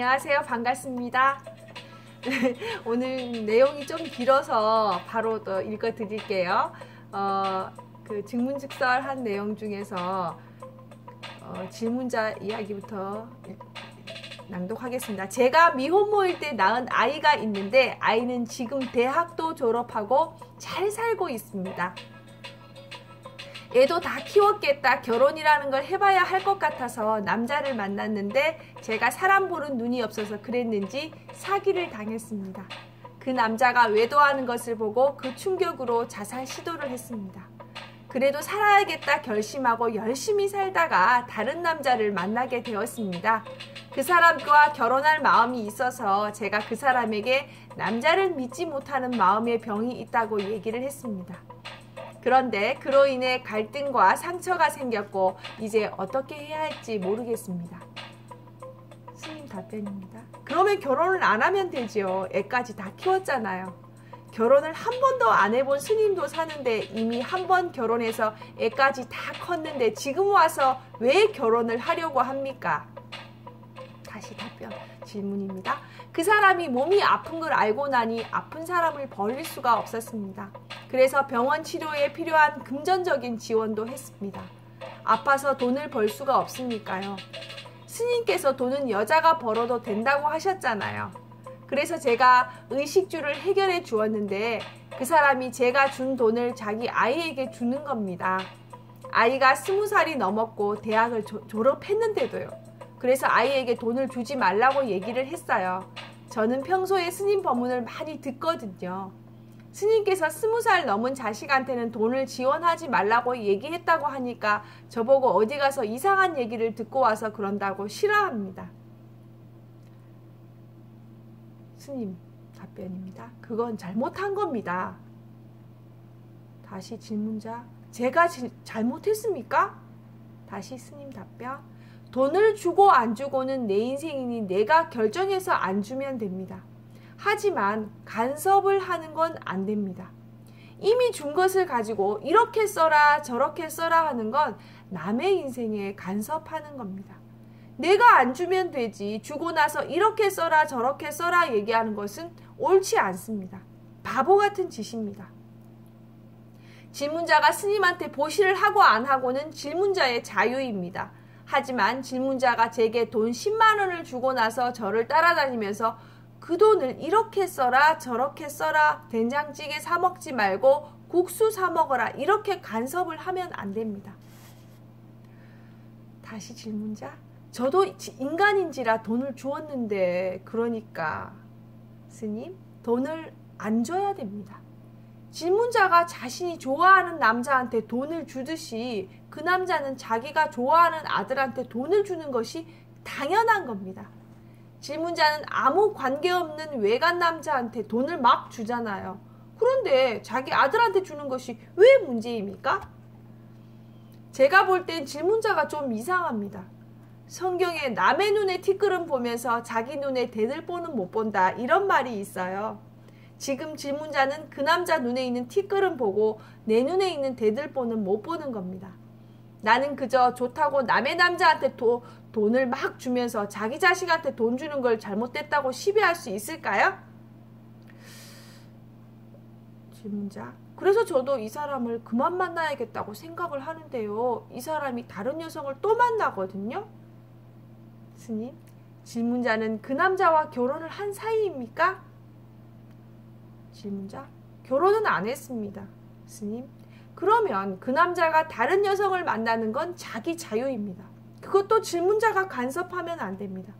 안녕하세요. 반갑습니다. 오늘 내용이 좀 길어서 바로 또 읽어 드릴게요. 그 증문즉설한 내용 중에서 질문자 이야기부터 낭독하겠습니다. 제가 미혼모일 때 낳은 아이가 있는데 아이는 지금 대학도 졸업하고 잘 살고 있습니다. 애도 다 키웠겠다. 결혼이라는 걸 해봐야 할 것 같아서 남자를 만났는데 제가 사람 보는 눈이 없어서 그랬는지 사기를 당했습니다. 그 남자가 외도하는 것을 보고 그 충격으로 자살 시도를 했습니다. 그래도 살아야겠다 결심하고 열심히 살다가 다른 남자를 만나게 되었습니다. 그 사람과 결혼할 마음이 있어서 제가 그 사람에게 남자를 믿지 못하는 마음의 병이 있다고 얘기를 했습니다. 그런데 그로 인해 갈등과 상처가 생겼고 이제 어떻게 해야 할지 모르겠습니다. 스님 답변입니다. 그러면 결혼을 안 하면 되지요. 애까지 다 키웠잖아요. 결혼을 한 번도 안 해본 스님도 사는데 이미 한 번 결혼해서 애까지 다 컸는데 지금 와서 왜 결혼을 하려고 합니까? 다시 답변 질문입니다. 그 사람이 몸이 아픈 걸 알고 나니 아픈 사람을 버릴 수가 없었습니다. 그래서 병원 치료에 필요한 금전적인 지원도 했습니다. 아파서 돈을 벌 수가 없으니까요. 스님께서 돈은 여자가 벌어도 된다고 하셨잖아요. 그래서 제가 의식주를 해결해 주었는데 그 사람이 제가 준 돈을 자기 아이에게 주는 겁니다. 아이가 20살이 넘었고 대학을 졸업했는데도요. 그래서 아이에게 돈을 주지 말라고 얘기를 했어요. 저는 평소에 스님 법문을 많이 듣거든요. 스님께서 20살 넘은 자식한테는 돈을 지원하지 말라고 얘기했다고 하니까 저보고 어디 가서 이상한 얘기를 듣고 와서 그런다고 싫어합니다. 스님 답변입니다. 그건 잘못한 겁니다. 다시 질문자. 제가 잘못했습니까? 다시 스님 답변. 돈을 주고 안 주고는 내 인생이니 내가 결정해서 안 주면 됩니다. 하지만 간섭을 하는 건 안 됩니다. 이미 준 것을 가지고 이렇게 써라 저렇게 써라 하는 건 남의 인생에 간섭하는 겁니다. 내가 안 주면 되지 주고 나서 이렇게 써라 저렇게 써라 얘기하는 것은 옳지 않습니다. 바보 같은 짓입니다. 질문자가 스님한테 보시를 하고 안 하고는 질문자의 자유입니다. 하지만 질문자가 제게 돈 10만 원을 주고 나서 저를 따라다니면서 그 돈을 이렇게 써라 저렇게 써라 된장찌개 사 먹지 말고 국수 사 먹어라 이렇게 간섭을 하면 안 됩니다. 다시 질문자. 저도 인간인지라 돈을 주었는데 그러니까 스님 돈을 안 줘야 됩니다. 질문자가 자신이 좋아하는 남자한테 돈을 주듯이 그 남자는 자기가 좋아하는 아들한테 돈을 주는 것이 당연한 겁니다. 질문자는 아무 관계없는 외간 남자한테 돈을 막 주잖아요. 그런데 자기 아들한테 주는 것이 왜 문제입니까? 제가 볼 땐 질문자가 좀 이상합니다. 성경에 남의 눈에 티끌은 보면서 자기 눈에 대들보는 못 본다 이런 말이 있어요. 지금 질문자는 그 남자 눈에 있는 티끌은 보고 내 눈에 있는 대들보는 못 보는 겁니다. 나는 그저 좋다고 남의 남자한테 돈을 막 주면서 자기 자식한테 돈 주는 걸 잘못됐다고 시비할 수 있을까요? 질문자. 그래서 저도 이 사람을 그만 만나야겠다고 생각을 하는데요. 이 사람이 다른 여성을 또 만나거든요. 스님. 질문자는 그 남자와 결혼을 한 사이입니까? 질문자. 결혼은 안 했습니다. 스님. 그러면 그 남자가 다른 여성을 만나는 건 자기 자유입니다. 그것도 질문자가 간섭하면 안 됩니다.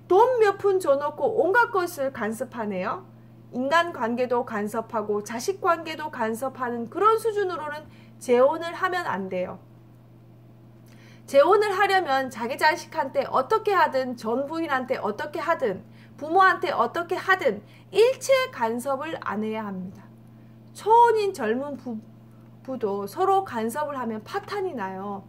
돈 몇 푼 줘놓고 온갖 것을 간섭하네요. 인간관계도 간섭하고 자식관계도 간섭하는 그런 수준으로는 재혼을 하면 안 돼요. 재혼을 하려면 자기 자식한테 어떻게 하든 전 부인한테 어떻게 하든 부모한테 어떻게 하든 일체 간섭을 안 해야 합니다. 초혼인 젊은 부도 서로 간섭을 하면 파탄이 나요.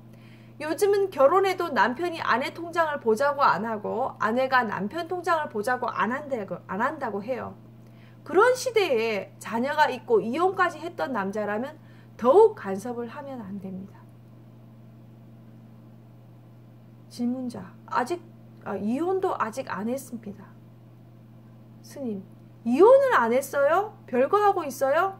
요즘은 결혼해도 남편이 아내 통장을 보자고 안 하고 아내가 남편 통장을 보자고 안 한다고 해요. 그런 시대에 자녀가 있고 이혼까지 했던 남자라면 더욱 간섭을 하면 안 됩니다. 질문자. 아직 이혼도 아직 안 했습니다. 스님, 이혼을 안 했어요? 별거하고 있어요?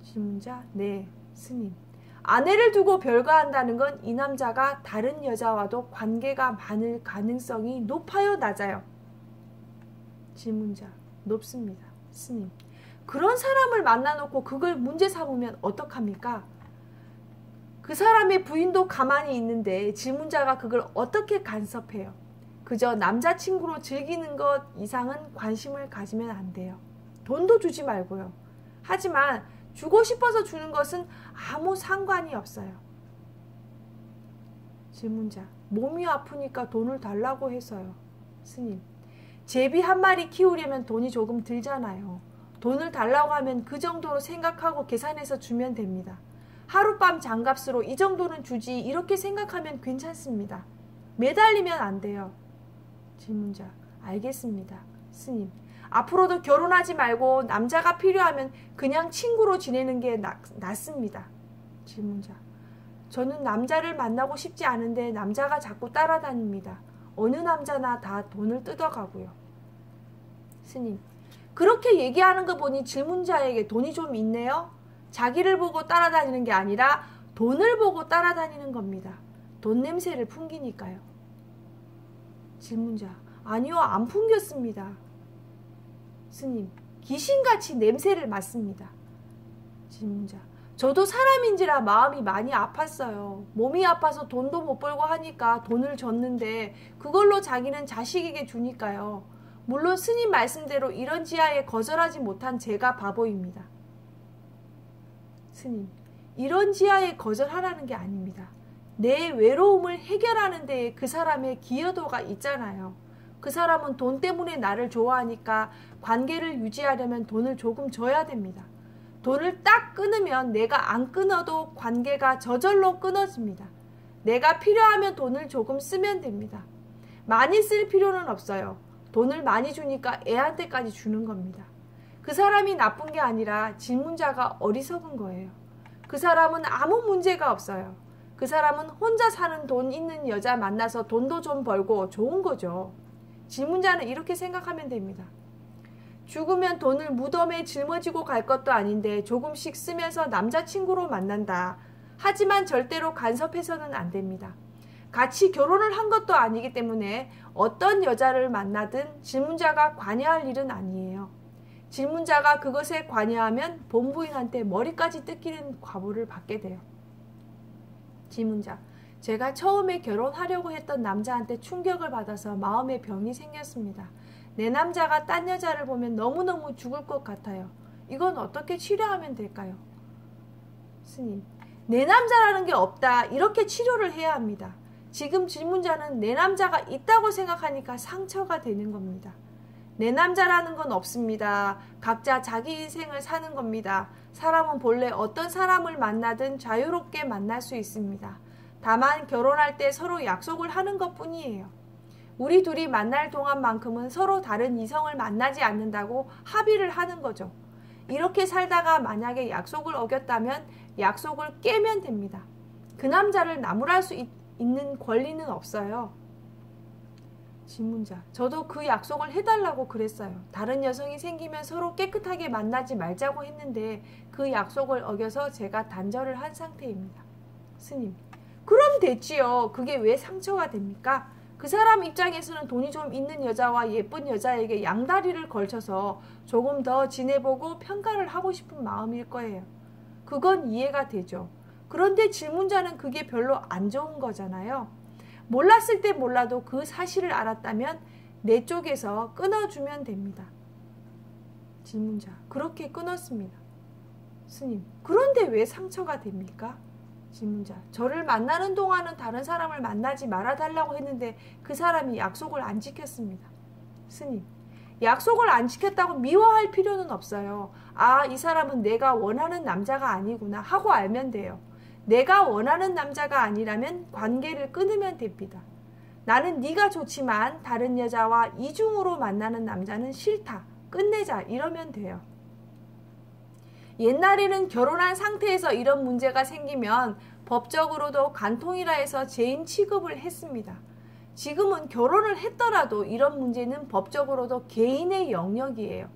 질문자, 네, 스님. 아내를 두고 별거한다는 건 이 남자가 다른 여자와도 관계가 많을 가능성이 높아요, 낮아요? 질문자, 높습니다. 스님, 그런 사람을 만나놓고 그걸 문제 삼으면 어떡합니까? 그 사람의 부인도 가만히 있는데 질문자가 그걸 어떻게 간섭해요? 그저 남자친구로 즐기는 것 이상은 관심을 가지면 안 돼요. 돈도 주지 말고요. 하지만 주고 싶어서 주는 것은 아무 상관이 없어요. 질문자, 몸이 아프니까 돈을 달라고 해서요. 스님, 제비 한 마리 키우려면 돈이 조금 들잖아요. 돈을 달라고 하면 그 정도로 생각하고 계산해서 주면 됩니다. 하룻밤 장값으로 이 정도는 주지 이렇게 생각하면 괜찮습니다. 매달리면 안 돼요. 질문자, 알겠습니다. 스님, 앞으로도 결혼하지 말고 남자가 필요하면 그냥 친구로 지내는 게 낫습니다. 질문자, 저는 남자를 만나고 싶지 않은데 남자가 자꾸 따라다닙니다. 어느 남자나 다 돈을 뜯어가고요. 스님, 그렇게 얘기하는 거 보니 질문자에게 돈이 좀 있네요. 자기를 보고 따라다니는 게 아니라 돈을 보고 따라다니는 겁니다. 돈 냄새를 풍기니까요. 질문자, 아니요, 안 풍겼습니다. 스님, 귀신같이 냄새를 맡습니다. 질문자, 저도 사람인지라 마음이 많이 아팠어요. 몸이 아파서 돈도 못 벌고 하니까 돈을 줬는데 그걸로 자기는 자식에게 주니까요. 물론 스님 말씀대로 이런 지하에 거절하지 못한 제가 바보입니다. 스님, 이런 지하에 거절하라는 게 아닙니다. 내 외로움을 해결하는 데에 그 사람의 기여도가 있잖아요. 그 사람은 돈 때문에 나를 좋아하니까 관계를 유지하려면 돈을 조금 줘야 됩니다. 돈을 딱 끊으면 내가 안 끊어도 관계가 저절로 끊어집니다. 내가 필요하면 돈을 조금 쓰면 됩니다. 많이 쓸 필요는 없어요. 돈을 많이 주니까 애한테까지 주는 겁니다. 그 사람이 나쁜 게 아니라 질문자가 어리석은 거예요. 그 사람은 아무 문제가 없어요. 그 사람은 혼자 사는 돈 있는 여자 만나서 돈도 좀 벌고 좋은 거죠. 질문자는 이렇게 생각하면 됩니다. 죽으면 돈을 무덤에 짊어지고 갈 것도 아닌데 조금씩 쓰면서 남자친구로 만난다. 하지만 절대로 간섭해서는 안 됩니다. 같이 결혼을 한 것도 아니기 때문에 어떤 여자를 만나든 질문자가 관여할 일은 아니에요. 질문자가 그것에 관여하면 본부인한테 머리까지 뜯기는 과보를 받게 돼요. 질문자, 제가 처음에 결혼하려고 했던 남자한테 충격을 받아서 마음에 병이 생겼습니다. 내 남자가 딴 여자를 보면 너무너무 죽을 것 같아요. 이건 어떻게 치료하면 될까요? 스님, 내 남자라는 게 없다. 이렇게 치료를 해야 합니다. 지금 질문자는 내 남자가 있다고 생각하니까 상처가 되는 겁니다. 내 남자라는 건 없습니다. 각자 자기 인생을 사는 겁니다. 사람은 본래 어떤 사람을 만나든 자유롭게 만날 수 있습니다. 다만 결혼할 때 서로 약속을 하는 것뿐이에요. 우리 둘이 만날 동안만큼은 서로 다른 이성을 만나지 않는다고 합의를 하는 거죠. 이렇게 살다가 만약에 약속을 어겼다면 약속을 깨면 됩니다. 그 남자를 나무랄 수 있는 권리는 없어요. 질문자, 저도 그 약속을 해달라고 그랬어요. 다른 여성이 생기면 서로 깨끗하게 만나지 말자고 했는데 그 약속을 어겨서 제가 단절을 한 상태입니다. 스님, 그럼 됐지요. 그게 왜 상처가 됩니까? 그 사람 입장에서는 돈이 좀 있는 여자와 예쁜 여자에게 양다리를 걸쳐서 조금 더 지내보고 평가를 하고 싶은 마음일 거예요. 그건 이해가 되죠. 그런데 질문자는 그게 별로 안 좋은 거잖아요. 몰랐을 때 몰라도 그 사실을 알았다면 내 쪽에서 끊어주면 됩니다. 질문자, 그렇게 끊었습니다. 스님, 그런데 왜 상처가 됩니까? 질문자, 저를 만나는 동안은 다른 사람을 만나지 말아달라고 했는데 그 사람이 약속을 안 지켰습니다. 스님, 약속을 안 지켰다고 미워할 필요는 없어요. 아, 이 사람은 내가 원하는 남자가 아니구나 하고 알면 돼요. 내가 원하는 남자가 아니라면 관계를 끊으면 됩니다. 나는 네가 좋지만 다른 여자와 이중으로 만나는 남자는 싫다. 끝내자. 이러면 돼요. 옛날에는 결혼한 상태에서 이런 문제가 생기면 법적으로도 간통이라 해서 재임 취급을 했습니다. 지금은 결혼을 했더라도 이런 문제는 법적으로도 개인의 영역이에요.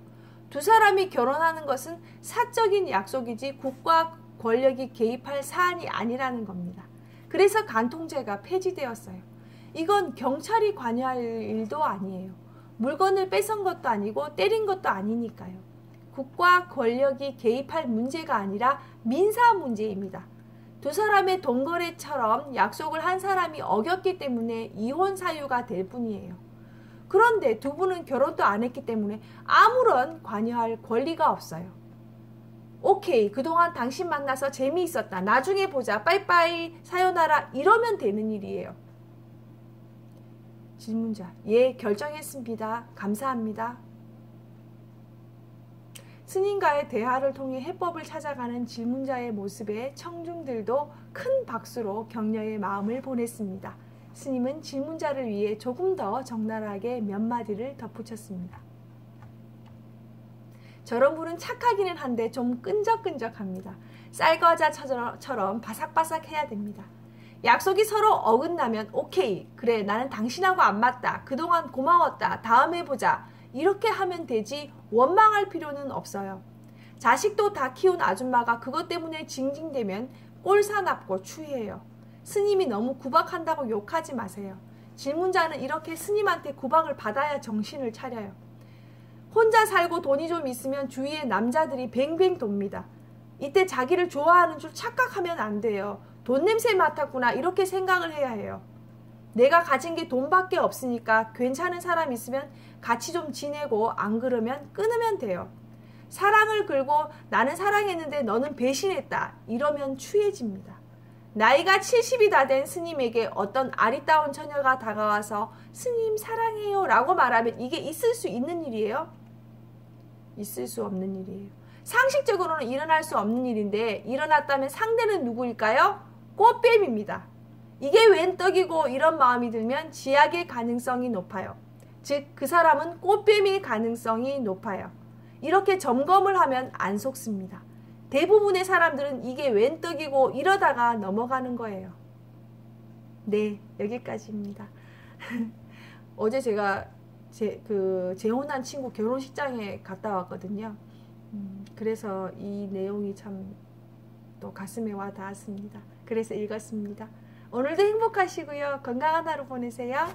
두 사람이 결혼하는 것은 사적인 약속이지 국가 권력이 개입할 사안이 아니라는 겁니다. 그래서 간통죄가 폐지되었어요. 이건 경찰이 관여할 일도 아니에요. 물건을 뺏은 것도 아니고 때린 것도 아니니까요. 국가 권력이 개입할 문제가 아니라 민사 문제입니다. 두 사람의 돈거래처럼 약속을 한 사람이 어겼기 때문에 이혼 사유가 될 뿐이에요. 그런데 두 분은 결혼도 안 했기 때문에 아무런 관여할 권리가 없어요. 오케이, 그동안 당신 만나서 재미있었다. 나중에 보자. 빠이빠이, 사요나라 이러면 되는 일이에요. 질문자, 예, 결정했습니다. 감사합니다. 스님과의 대화를 통해 해법을 찾아가는 질문자의 모습에 청중들도 큰 박수로 격려의 마음을 보냈습니다. 스님은 질문자를 위해 조금 더 적나라하게 몇 마디를 덧붙였습니다. 저런 분은 착하기는 한데 좀 끈적끈적합니다. 쌀과자처럼 바삭바삭해야 됩니다. 약속이 서로 어긋나면 오케이, 그래, 나는 당신하고 안 맞다. 그동안 고마웠다. 다음에 보자. 이렇게 하면 되지 원망할 필요는 없어요. 자식도 다 키운 아줌마가 그것 때문에 징징대면 꼴사납고 추해요. 스님이 너무 구박한다고 욕하지 마세요. 질문자는 이렇게 스님한테 구박을 받아야 정신을 차려요. 혼자 살고 돈이 좀 있으면 주위에 남자들이 뱅뱅 돕니다. 이때 자기를 좋아하는 줄 착각하면 안 돼요. 돈 냄새 맡았구나 이렇게 생각을 해야 해요. 내가 가진 게 돈밖에 없으니까 괜찮은 사람 있으면 같이 좀 지내고 안 그러면 끊으면 돼요. 사랑을 걸고 나는 사랑했는데 너는 배신했다 이러면 추해집니다. 나이가 70이 다 된 스님에게 어떤 아리따운 처녀가 다가와서 스님 사랑해요 라고 말하면 이게 있을 수 있는 일이에요? 있을 수 없는 일이에요. 상식적으로는 일어날 수 없는 일인데 일어났다면 상대는 누구일까요? 꽃뱀입니다. 이게 웬 떡이고 이런 마음이 들면 지약의 가능성이 높아요. 즉 그 사람은 꽃뱀일 가능성이 높아요. 이렇게 점검을 하면 안 속습니다. 대부분의 사람들은 이게 웬 떡이고 이러다가 넘어가는 거예요. 네, 여기까지입니다. 어제 제가 재혼한 친구 결혼식장에 갔다 왔거든요. 그래서 이 내용이 참 또 가슴에 와 닿았습니다. 그래서 읽었습니다. 오늘도 행복하시고요. 건강한 하루 보내세요.